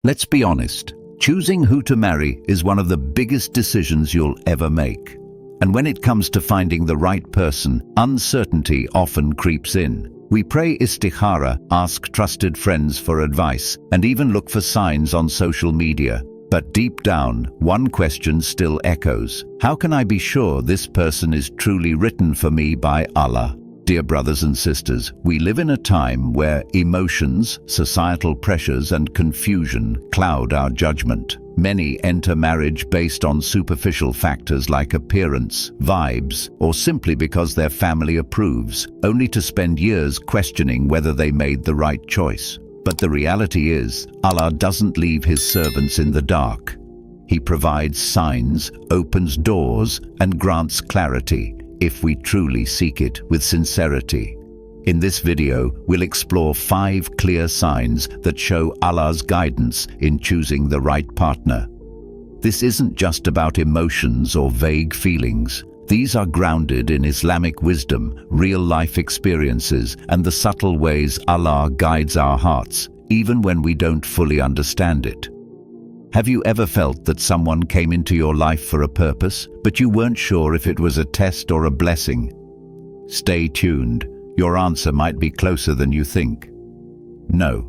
Let's be honest, choosing who to marry is one of the biggest decisions you'll ever make. And when it comes to finding the right person, uncertainty often creeps in. We pray istikhara, ask trusted friends for advice, and even look for signs on social media. But deep down, one question still echoes. How can I be sure this person is truly written for me by Allah? Dear brothers and sisters, we live in a time where emotions, societal pressures, and confusion cloud our judgment. Many enter marriage based on superficial factors like appearance, vibes, or simply because their family approves, only to spend years questioning whether they made the right choice. But the reality is, Allah doesn't leave His servants in the dark. He provides signs, opens doors, and grants clarity, if we truly seek it with sincerity. In this video, we'll explore 5 clear signs that show Allah's guidance in choosing the right partner. This isn't just about emotions or vague feelings. These are grounded in Islamic wisdom, real-life experiences, and the subtle ways Allah guides our hearts, even when we don't fully understand it. Have you ever felt that someone came into your life for a purpose, but you weren't sure if it was a test or a blessing? Stay tuned. Your answer might be closer than you think. No.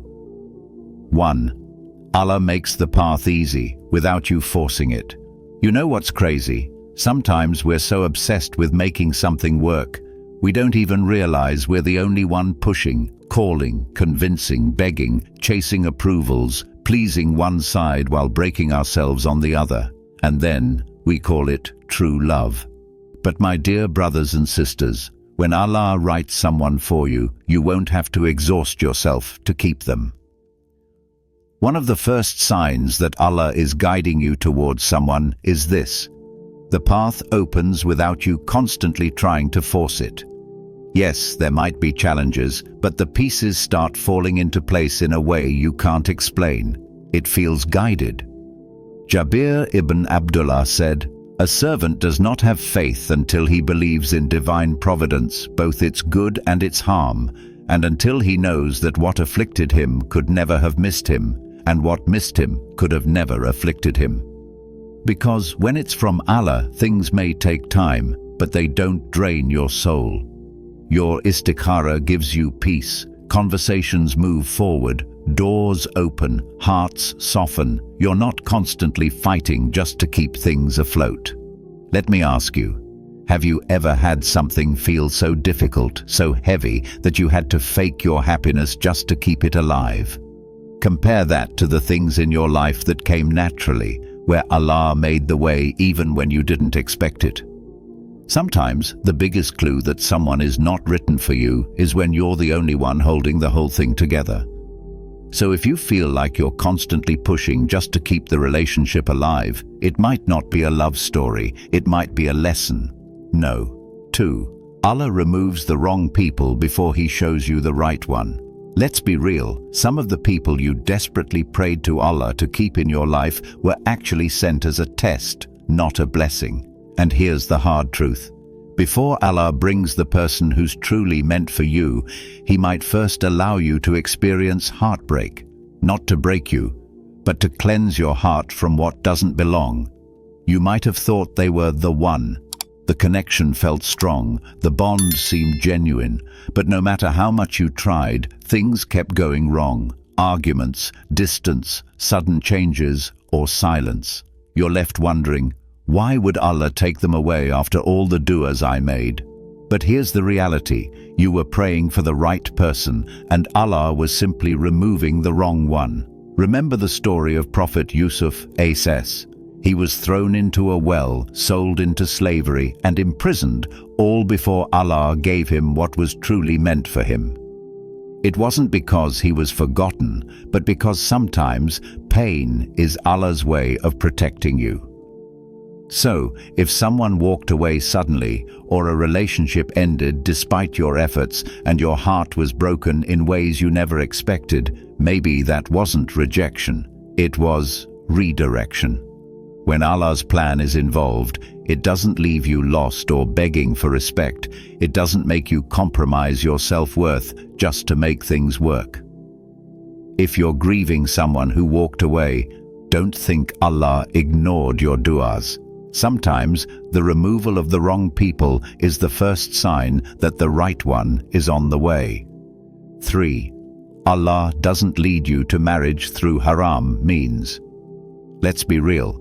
1. Allah makes the path easy, without you forcing it. You know what's crazy? Sometimes we're so obsessed with making something work, we don't even realize we're the only one pushing, calling, convincing, begging, chasing approvals, pleasing one side while breaking ourselves on the other. And then we call it true love. But my dear brothers and sisters, when Allah writes someone for you, you won't have to exhaust yourself to keep them. One of the first signs that Allah is guiding you towards someone is this. The path opens without you constantly trying to force it. Yes, there might be challenges, but the pieces start falling into place in a way you can't explain. It feels guided. Jabir ibn Abdullah said, "A servant does not have faith until he believes in divine providence, both its good and its harm, and until he knows that what afflicted him could never have missed him, and what missed him could have never afflicted him." Because when it's from Allah, things may take time, but they don't drain your soul. Your istikhara gives you peace, conversations move forward, doors open, hearts soften. You're not constantly fighting just to keep things afloat. Let me ask you, have you ever had something feel so difficult, so heavy, that you had to fake your happiness just to keep it alive? Compare that to the things in your life that came naturally, where Allah made the way even when you didn't expect it. Sometimes the biggest clue that someone is not written for you is when you're the only one holding the whole thing together. So if you feel like you're constantly pushing just to keep the relationship alive, it might not be a love story, it might be a lesson. No. 2. Allah removes the wrong people before He shows you the right one. Let's be real, some of the people you desperately prayed to Allah to keep in your life were actually sent as a test, not a blessing. And here's the hard truth. Before Allah brings the person who's truly meant for you, He might first allow you to experience heartbreak, not to break you, but to cleanse your heart from what doesn't belong. You might have thought they were the one. The connection felt strong, the bond seemed genuine, but no matter how much you tried, things kept going wrong. Arguments, distance, sudden changes, or silence. You're left wondering, why would Allah take them away after all the du'as I made? But here's the reality. You were praying for the right person, and Allah was simply removing the wrong one. Remember the story of Prophet Yusuf a.s. He was thrown into a well, sold into slavery, and imprisoned, all before Allah gave him what was truly meant for him. It wasn't because he was forgotten, but because sometimes pain is Allah's way of protecting you. So, if someone walked away suddenly, or a relationship ended despite your efforts, and your heart was broken in ways you never expected, maybe that wasn't rejection. It was redirection. When Allah's plan is involved, it doesn't leave you lost or begging for respect. It doesn't make you compromise your self-worth just to make things work. If you're grieving someone who walked away, don't think Allah ignored your du'as. Sometimes the removal of the wrong people is the first sign that the right one is on the way. 3. Allah doesn't lead you to marriage through haram means. Let's be real.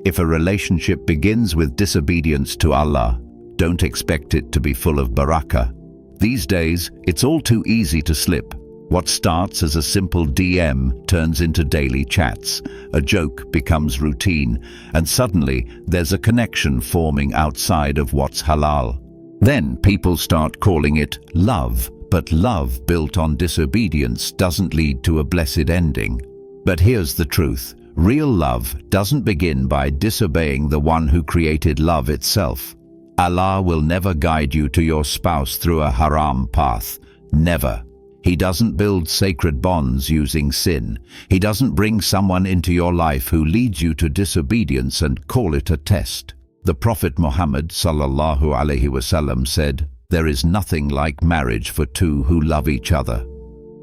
If a relationship begins with disobedience to Allah, don't expect it to be full of barakah. These days, it's all too easy to slip. What starts as a simple DM turns into daily chats. A joke becomes routine, and suddenly there's a connection forming outside of what's halal. Then people start calling it love, but love built on disobedience doesn't lead to a blessed ending. But here's the truth. Real love doesn't begin by disobeying the one who created love itself. Allah will never guide you to your spouse through a haram path. Never. He doesn't build sacred bonds using sin. He doesn't bring someone into your life who leads you to disobedience and call it a test. The Prophet Muhammad ﷺ said, "There is nothing like marriage for two who love each other."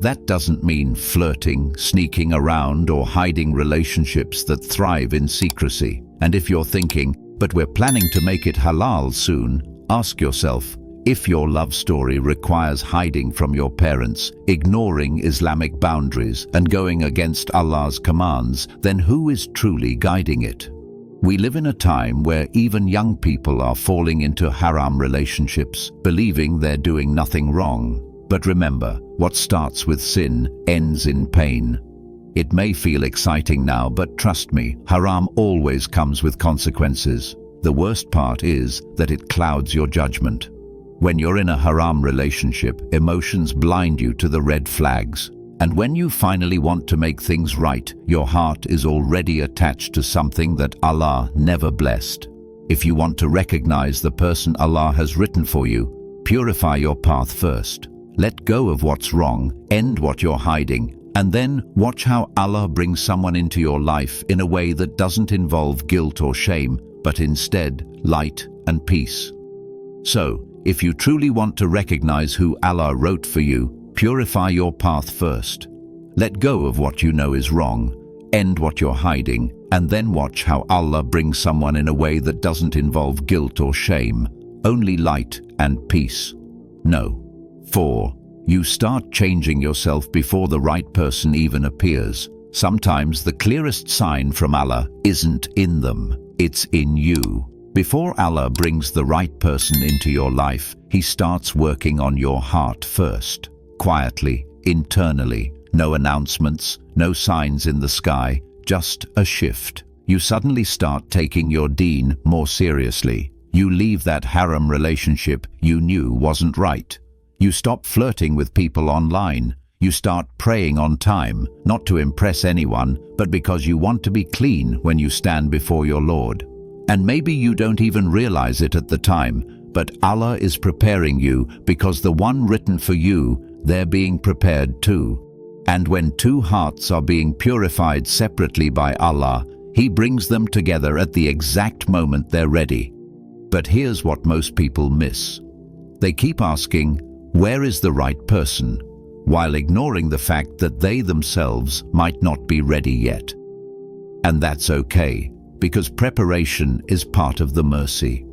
That doesn't mean flirting, sneaking around, or hiding relationships that thrive in secrecy. And if you're thinking, "But we're planning to make it halal soon," ask yourself, if your love story requires hiding from your parents, ignoring Islamic boundaries, and going against Allah's commands, then who is truly guiding it? We live in a time where even young people are falling into haram relationships, believing they're doing nothing wrong. But remember, what starts with sin ends in pain. It may feel exciting now, but trust me, haram always comes with consequences. The worst part is that it clouds your judgment. When you're in a haram relationship, emotions blind you to the red flags. And when you finally want to make things right, your heart is already attached to something that Allah never blessed. If you want to recognize the person Allah has written for you, purify your path first. Let go of what's wrong, end what you're hiding, and then watch how Allah brings someone into your life in a way that doesn't involve guilt or shame, but instead light and peace. So, if you truly want to recognize who Allah wrote for you, purify your path first. Let go of what you know is wrong, end what you're hiding, and then watch how Allah brings someone in a way that doesn't involve guilt or shame, only light and peace. No. 4. You start changing yourself before the right person even appears. Sometimes the clearest sign from Allah isn't in them, it's in you. Before Allah brings the right person into your life, He starts working on your heart first. Quietly, internally, no announcements, no signs in the sky, just a shift. You suddenly start taking your deen more seriously. You leave that haram relationship you knew wasn't right. You stop flirting with people online. You start praying on time, not to impress anyone, but because you want to be clean when you stand before your Lord. And maybe you don't even realize it at the time, but Allah is preparing you because the one written for you, they're being prepared too. And when two hearts are being purified separately by Allah, He brings them together at the exact moment they're ready. But here's what most people miss. They keep asking, "Where is the right person?" while ignoring the fact that they themselves might not be ready yet. And that's okay, because preparation is part of the mercy.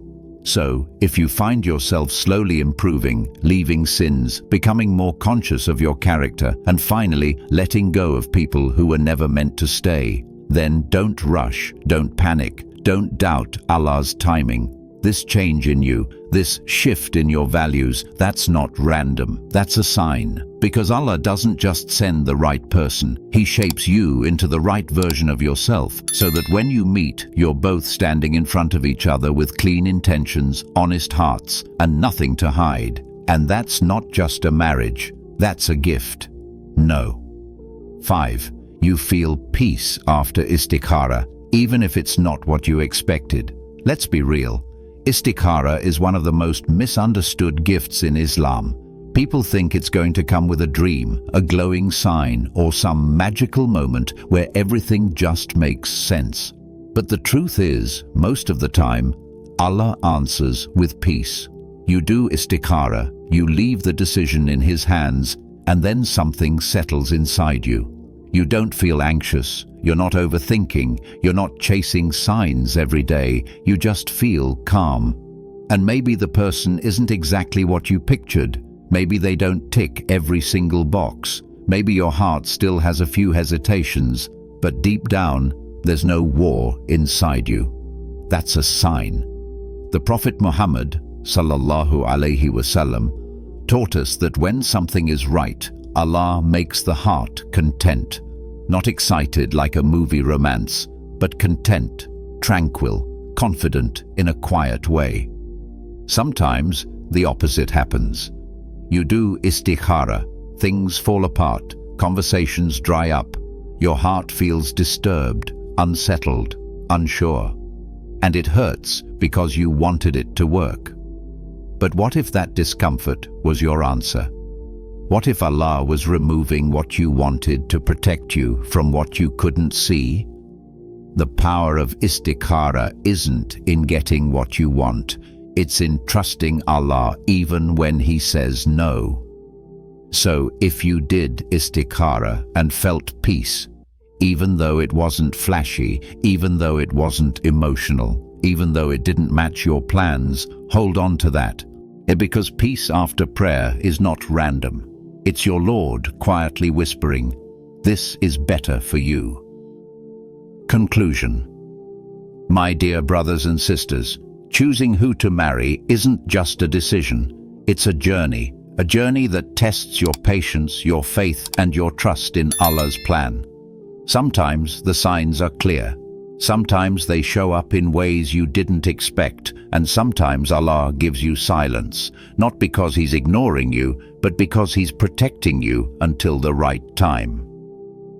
So, if you find yourself slowly improving, leaving sins, becoming more conscious of your character, and finally letting go of people who were never meant to stay, then don't rush, don't panic, don't doubt Allah's timing. This change in you, this shift in your values, that's not random, that's a sign. Because Allah doesn't just send the right person, He shapes you into the right version of yourself, so that when you meet, you're both standing in front of each other with clean intentions, honest hearts, and nothing to hide. And that's not just a marriage, that's a gift. No. 5. You feel peace after istikhara, even if it's not what you expected. Let's be real. Istikhara is one of the most misunderstood gifts in Islam. People think it's going to come with a dream, a glowing sign, or some magical moment where everything just makes sense. But the truth is, most of the time, Allah answers with peace. You do istikhara, you leave the decision in His hands, and then something settles inside you. You don't feel anxious, you're not overthinking, you're not chasing signs every day, you just feel calm. And maybe the person isn't exactly what you pictured. Maybe they don't tick every single box. Maybe your heart still has a few hesitations, but deep down, there's no war inside you. That's a sign. The Prophet Muhammad, sallallahu alaihi wasallam, taught us that when something is right, Allah makes the heart content. Not excited like a movie romance, but content, tranquil, confident in a quiet way. Sometimes the opposite happens. You do istikhara, things fall apart, conversations dry up, your heart feels disturbed, unsettled, unsure. And it hurts because you wanted it to work. But what if that discomfort was your answer? What if Allah was removing what you wanted to protect you from what you couldn't see? The power of istikhara isn't in getting what you want, it's in trusting Allah even when He says no. So if you did istikhara and felt peace, even though it wasn't flashy, even though it wasn't emotional, even though it didn't match your plans, hold on to that. Because peace after prayer is not random. It's your Lord quietly whispering, "This is better for you." Conclusion. My dear brothers and sisters, choosing who to marry isn't just a decision. It's a journey that tests your patience, your faith, and your trust in Allah's plan. Sometimes the signs are clear. Sometimes they show up in ways you didn't expect, and sometimes Allah gives you silence, not because He's ignoring you, but because He's protecting you until the right time.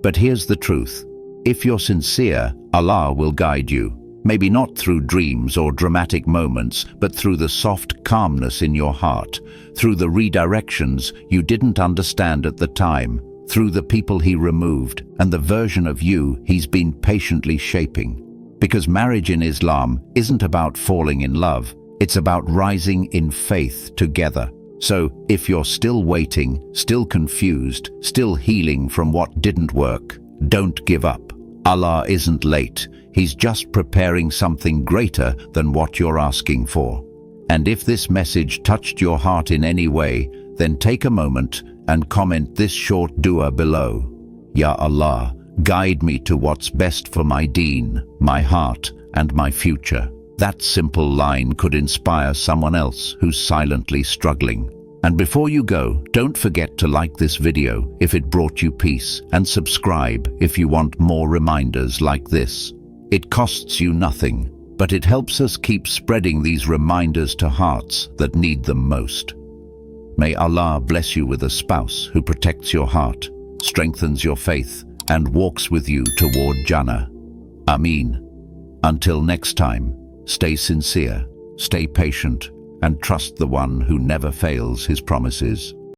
But here's the truth. If you're sincere, Allah will guide you. Maybe not through dreams or dramatic moments, but through the soft calmness in your heart, through the redirections you didn't understand at the time, through the people He removed, and the version of you He's been patiently shaping. Because marriage in Islam isn't about falling in love, it's about rising in faith together. So, if you're still waiting, still confused, still healing from what didn't work, don't give up. Allah isn't late. He's just preparing something greater than what you're asking for. And if this message touched your heart in any way, then take a moment and comment this short dua below. Ya Allah, guide me to what's best for my deen, my heart, and my future. That simple line could inspire someone else who's silently struggling. And before you go, don't forget to like this video if it brought you peace, and subscribe if you want more reminders like this. It costs you nothing, but it helps us keep spreading these reminders to hearts that need them most. May Allah bless you with a spouse who protects your heart, strengthens your faith, and walks with you toward Jannah. Ameen. Until next time, stay sincere, stay patient, and trust the one who never fails his promises.